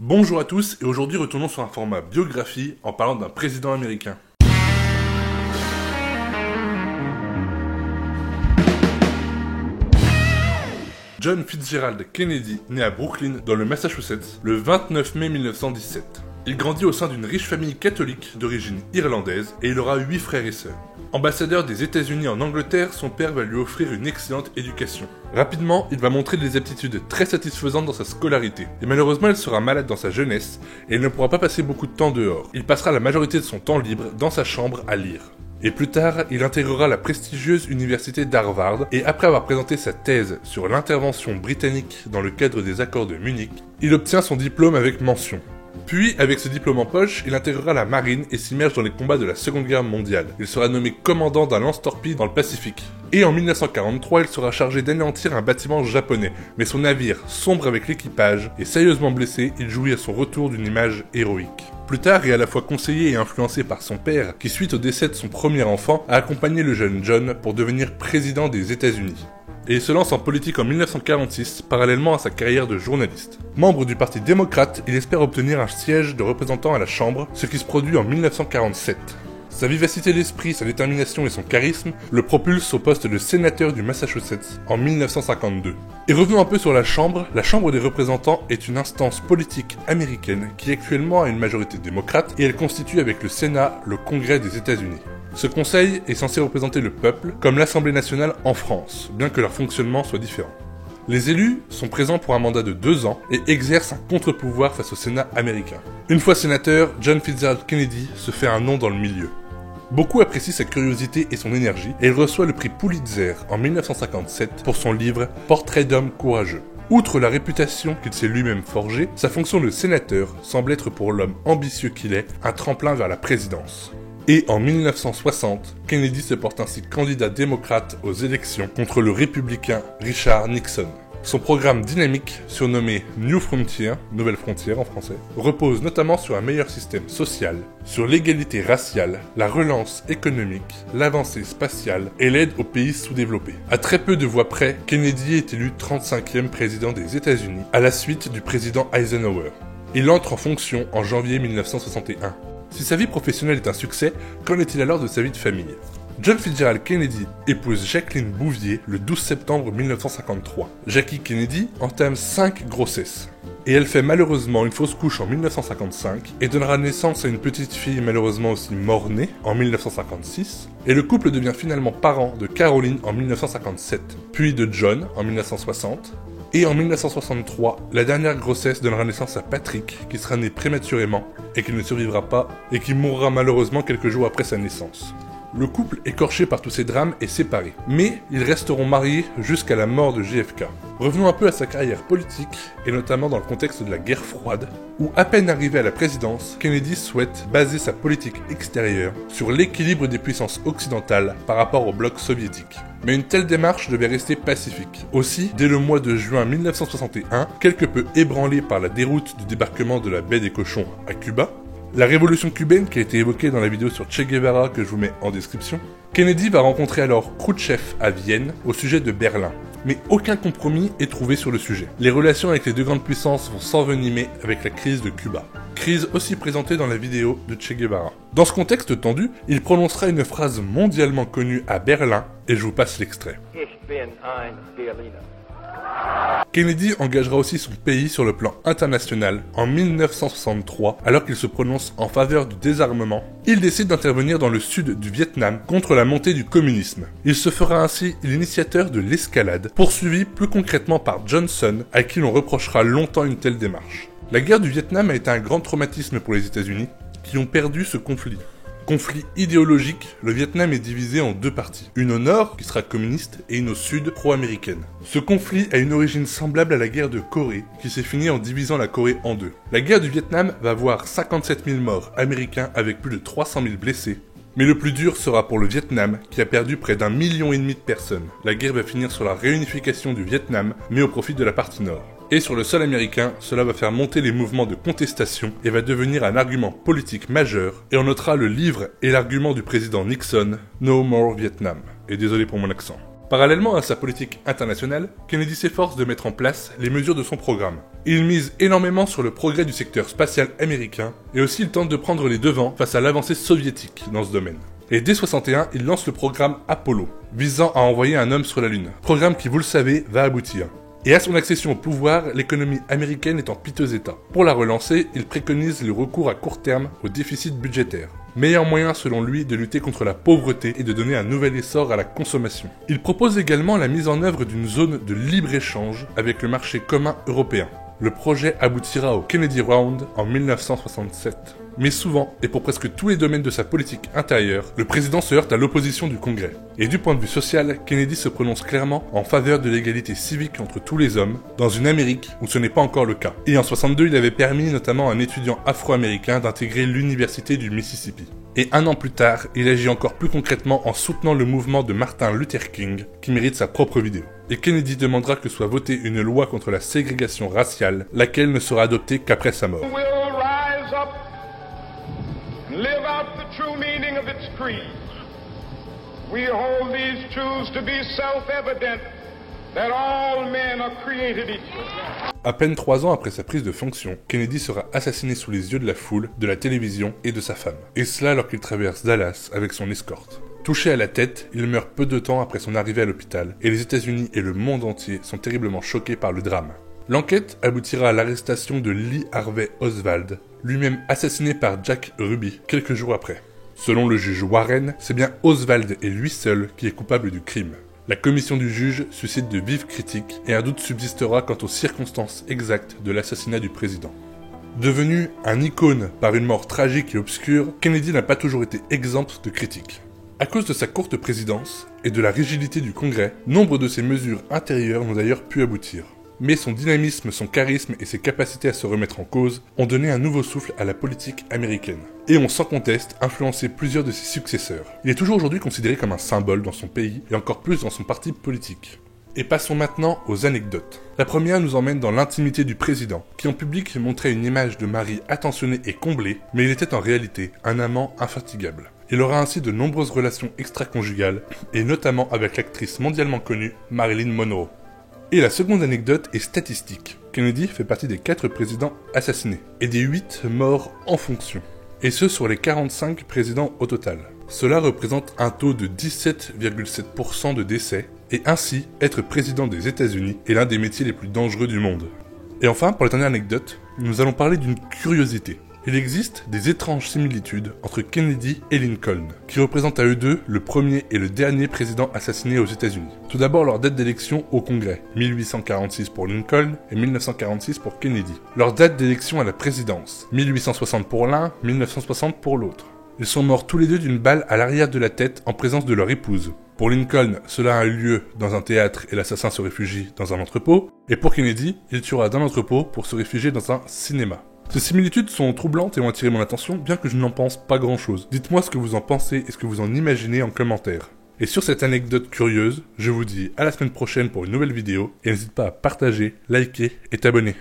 Bonjour à tous et aujourd'hui retournons sur un format biographie en parlant d'un président américain. John Fitzgerald Kennedy naît à Brooklyn dans le Massachusetts le 29 mai 1917. Il grandit au sein d'une riche famille catholique d'origine irlandaise et il aura 8 frères et sœurs. Ambassadeur des États-Unis en Angleterre, son père va lui offrir une excellente éducation. Rapidement, il va montrer des aptitudes très satisfaisantes dans sa scolarité. Et malheureusement, il sera malade dans sa jeunesse et il ne pourra pas passer beaucoup de temps dehors. Il passera la majorité de son temps libre dans sa chambre à lire. Et plus tard, il intégrera la prestigieuse université d'Harvard et après avoir présenté sa thèse sur l'intervention britannique dans le cadre des accords de Munich, il obtient son diplôme avec mention. Puis, avec ce diplôme en poche, il intégrera la marine et s'immerge dans les combats de la Seconde Guerre mondiale. Il sera nommé commandant d'un lance-torpille dans le Pacifique. Et en 1943, il sera chargé d'anéantir un bâtiment japonais, mais son navire sombre avec l'équipage et sérieusement blessé, il jouit à son retour d'une image héroïque. Plus tard, et à la fois conseillé et influencé par son père, qui suite au décès de son premier enfant, a accompagné le jeune John pour devenir président des États-Unis. Et il se lance en politique en 1946, parallèlement à sa carrière de journaliste. Membre du Parti démocrate, il espère obtenir un siège de représentant à la Chambre, ce qui se produit en 1947. Sa vivacité d'esprit, sa détermination et son charisme le propulsent au poste de sénateur du Massachusetts en 1952. Et revenons un peu sur la Chambre des représentants est une instance politique américaine qui actuellement a une majorité démocrate et elle constitue avec le Sénat le Congrès des États-Unis. Ce conseil est censé représenter le peuple, comme l'Assemblée nationale en France, bien que leur fonctionnement soit différent. Les élus sont présents pour un mandat de 2 ans et exercent un contre-pouvoir face au Sénat américain. Une fois sénateur, John Fitzgerald Kennedy se fait un nom dans le milieu. Beaucoup apprécient sa curiosité et son énergie, et il reçoit le prix Pulitzer en 1957 pour son livre « Portrait d'homme courageux ». Outre la réputation qu'il s'est lui-même forgée, sa fonction de sénateur semble être pour l'homme ambitieux qu'il est un tremplin vers la présidence. Et en 1960, Kennedy se porte ainsi candidat démocrate aux élections contre le républicain Richard Nixon. Son programme dynamique, surnommé New Frontier, Nouvelle Frontière en français, repose notamment sur un meilleur système social, sur l'égalité raciale, la relance économique, l'avancée spatiale et l'aide aux pays sous-développés. À très peu de voix près, Kennedy est élu 35e président des États-Unis à la suite du président Eisenhower. Il entre en fonction en janvier 1961. Si sa vie professionnelle est un succès, qu'en est-il alors de sa vie de famille ? John Fitzgerald Kennedy épouse Jacqueline Bouvier le 12 septembre 1953. Jackie Kennedy entame 5 grossesses. Et elle fait malheureusement une fausse couche en 1955 et donnera naissance à une petite fille malheureusement aussi mort-née en 1956. Et le couple devient finalement parent de Caroline en 1957, puis de John en 1960. Et en 1963, la dernière grossesse donnera naissance à Patrick, qui sera né prématurément et qui ne survivra pas et qui mourra malheureusement quelques jours après sa naissance. Le couple, écorché par tous ces drames, est séparé, mais ils resteront mariés jusqu'à la mort de JFK. Revenons un peu à sa carrière politique, et notamment dans le contexte de la guerre froide, où à peine arrivé à la présidence, Kennedy souhaite baser sa politique extérieure sur l'équilibre des puissances occidentales par rapport au bloc soviétique. Mais une telle démarche devait rester pacifique. Aussi, dès le mois de juin 1961, quelque peu ébranlé par la déroute du débarquement de la baie des Cochons à Cuba, la révolution cubaine qui a été évoquée dans la vidéo sur Che Guevara que je vous mets en description, Kennedy va rencontrer alors Khrouchtchev à Vienne au sujet de Berlin. Mais aucun compromis est trouvé sur le sujet. Les relations avec les deux grandes puissances vont s'envenimer avec la crise de Cuba. Crise aussi présentée dans la vidéo de Che Guevara. Dans ce contexte tendu, il prononcera une phrase mondialement connue à Berlin, et je vous passe l'extrait. Kennedy engagera aussi son pays sur le plan international en 1963, alors qu'il se prononce en faveur du désarmement. Il décide d'intervenir dans le sud du Vietnam contre la montée du communisme. Il se fera ainsi l'initiateur de l'escalade, poursuivi plus concrètement par Johnson, à qui l'on reprochera longtemps une telle démarche. La guerre du Vietnam a été un grand traumatisme pour les États-Unis, qui ont perdu ce conflit. Conflit idéologique, le Vietnam est divisé en 2 parties. Une au nord, qui sera communiste, et une au sud, pro-américaine. Ce conflit a une origine semblable à la guerre de Corée, qui s'est finie en divisant la Corée en 2. La guerre du Vietnam va voir 57 000 morts américains avec plus de 300 000 blessés. Mais le plus dur sera pour le Vietnam, qui a perdu près d'1,5 million de personnes. La guerre va finir sur la réunification du Vietnam, mais au profit de la partie nord. Et sur le sol américain, cela va faire monter les mouvements de contestation et va devenir un argument politique majeur, et on notera le livre et l'argument du président Nixon, No More Vietnam. Et désolé pour mon accent. Parallèlement à sa politique internationale, Kennedy s'efforce de mettre en place les mesures de son programme. Il mise énormément sur le progrès du secteur spatial américain, et aussi il tente de prendre les devants face à l'avancée soviétique dans ce domaine. Et dès 61, il lance le programme Apollo, visant à envoyer un homme sur la Lune. Programme qui, vous le savez, va aboutir. Et à son accession au pouvoir, l'économie américaine est en piteux état. Pour la relancer, il préconise le recours à court terme au déficit budgétaire. Meilleur moyen selon lui de lutter contre la pauvreté et de donner un nouvel essor à la consommation. Il propose également la mise en œuvre d'une zone de libre-échange avec le marché commun européen. Le projet aboutira au Kennedy Round en 1967. Mais souvent, et pour presque tous les domaines de sa politique intérieure, le président se heurte à l'opposition du Congrès. Et du point de vue social, Kennedy se prononce clairement en faveur de l'égalité civique entre tous les hommes, dans une Amérique où ce n'est pas encore le cas. Et en 62, il avait permis notamment à un étudiant afro-américain d'intégrer l'université du Mississippi. Et un an plus tard, il agit encore plus concrètement en soutenant le mouvement de Martin Luther King, qui mérite sa propre vidéo. Et Kennedy demandera que soit votée une loi contre la ségrégation raciale, laquelle ne sera adoptée qu'après sa mort. Live out the true meaning of its creed. We hold these truths to be self-evident that all men are created equal. À peine 3 ans après sa prise de fonction, Kennedy sera assassiné sous les yeux de la foule, de la télévision et de sa femme. Et cela alors qu'il traverse Dallas avec son escorte. Touché à la tête, il meurt peu de temps après son arrivée à l'hôpital, et les États-Unis et le monde entier sont terriblement choqués par le drame. L'enquête aboutira à l'arrestation de Lee Harvey Oswald, lui-même assassiné par Jack Ruby quelques jours après. Selon le juge Warren, c'est bien Oswald et lui seul qui est coupable du crime. La commission du juge suscite de vives critiques et un doute subsistera quant aux circonstances exactes de l'assassinat du président. Devenu un icône par une mort tragique et obscure, Kennedy n'a pas toujours été exempt de critiques. À cause de sa courte présidence et de la rigidité du Congrès, nombre de ses mesures intérieures n'ont d'ailleurs pu aboutir. Mais son dynamisme, son charisme et ses capacités à se remettre en cause ont donné un nouveau souffle à la politique américaine. Et ont sans conteste influencé plusieurs de ses successeurs. Il est toujours aujourd'hui considéré comme un symbole dans son pays et encore plus dans son parti politique. Et passons maintenant aux anecdotes. La première nous emmène dans l'intimité du président, qui en public montrait une image de mari attentionné et comblé, mais il était en réalité un amant infatigable. Il aura ainsi de nombreuses relations extra-conjugales, et notamment avec l'actrice mondialement connue Marilyn Monroe. Et la seconde anecdote est statistique. Kennedy fait partie des 4 présidents assassinés, et des 8 morts en fonction. Et ce sur les 45 présidents au total. Cela représente un taux de 17,7% de décès, et ainsi, être président des États-Unis est l'un des métiers les plus dangereux du monde. Et enfin, pour la dernière anecdote, nous allons parler d'une curiosité. Il existe des étranges similitudes entre Kennedy et Lincoln, qui représentent à eux deux le premier et le dernier président assassiné aux États-Unis. Tout d'abord leur date d'élection au Congrès, 1846 pour Lincoln et 1946 pour Kennedy. Leur date d'élection à la présidence, 1860 pour l'un, 1960 pour l'autre. Ils sont morts tous les deux d'une balle à l'arrière de la tête en présence de leur épouse. Pour Lincoln, cela a eu lieu dans un théâtre et l'assassin se réfugie dans un entrepôt. Et pour Kennedy, il tuera dans l'entrepôt pour se réfugier dans un cinéma. Ces similitudes sont troublantes et ont attiré mon attention, bien que je n'en pense pas grand chose. Dites-moi ce que vous en pensez et ce que vous en imaginez en commentaire. Et sur cette anecdote curieuse, je vous dis à la semaine prochaine pour une nouvelle vidéo, et n'hésite pas à partager, liker et t'abonner.